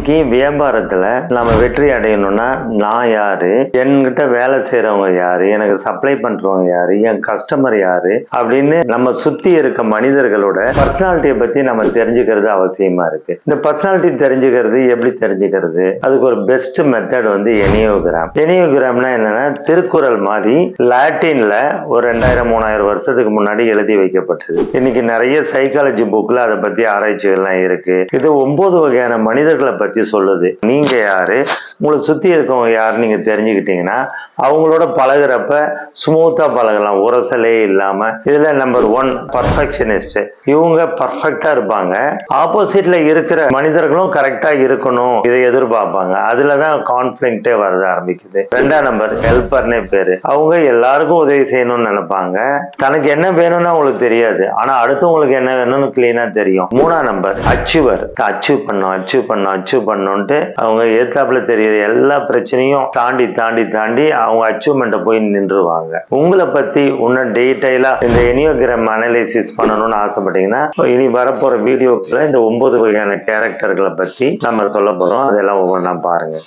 இன்னைக்கு வியாபாரத்துல நம்ம வெற்றி அடையணும்னா நான் யாரு, என்கிட்ட வேலை செய்யறவங்க யாரு, எனக்கு சப்ளை பண்றவங்க யாரு, என் கஸ்டமர் யாரு அப்படின்னு நம்ம சுத்தி இருக்க மனிதர்களோட பர்சனாலிட்டியை பத்தி நம்ம தெரிஞ்சுக்கிறது அவசியமா இருக்கு. இந்த பர்சனாலிட்டி தெரிஞ்சுக்கிறது எப்படி தெரிஞ்சுக்கிறது, அதுக்கு ஒரு பெஸ்ட் மெத்தட் வந்து எனியோகிராம். எனியோகிராம்னா என்னன்னா, திருக்குறள் மாதிரி லாட்டின்ல ஒரு 2000-3000 வருஷத்துக்கு முன்னாடி எழுதி வைக்கப்பட்டது. இன்னைக்கு நிறைய சைக்காலஜி புக்ல அதை பத்தி ஆராய்ச்சிகள்லாம் இருக்கு. இது 9 வகையான மனிதர்களை பத்தி சொல்லுது. நீங்க யாரு, உங்களை சுத்தி இருக்கவங்க யாருன்னு நீங்க தெரிஞ்சுக்கிட்டீங்கன்னா அவங்களோட பழகுறப்ப ஸ்மூத்தா பழகலாம், உரசலே இல்லாம. இதுல நம்பர் 1 பர்ஃபெக்ஷனிஸ்ட். இவங்க பர்ஃபெக்டா இருப்பாங்க. ஆப்போசிட்ல இருக்கிற மனிதர்களும் கரெக்டா இருக்கணும் இதை எதிர்பார்ப்பாங்க. அதுலதான் கான்ஃபிளிக்டே வர ஆரம்பிக்குது. 2ஆம் நம்பர் ஹெல்பர்னே பேரு. அவங்க எல்லாருக்கும் உதவி செய்யணும்னு நினைப்பாங்க. தனக்கு என்ன வேணும்னு அவங்களுக்கு தெரியாது, ஆனா அடுத்தவங்களுக்கு என்ன வேணும்னு கிளீனா தெரியும். 3ஆம் நம்பர் அச்சீவர். அச்சீவ் பண்ணுன்ட்டு அவங்க ஏத்தாப்புல தெரியுது எல்லா பிரச்சனையும் தாண்டி தாண்டி தாண்டி அவங்க அச்சீவ்மெண்ட்டை போய் நின்றுவாங்க. உங்களை பத்தி இன்னும் டீடைலா இந்த எனியோகிராம் அனலைசிஸ் பண்ணணும்னு ஆசைப்பட்டீங்கன்னா இனி வரப்போற வீடியோக்குள்ள இந்த 9 வகையான கேரக்டர்களை பத்தி நம்ம சொல்ல போறோம். அதெல்லாம் ஒவ்வொன்றா பாருங்க.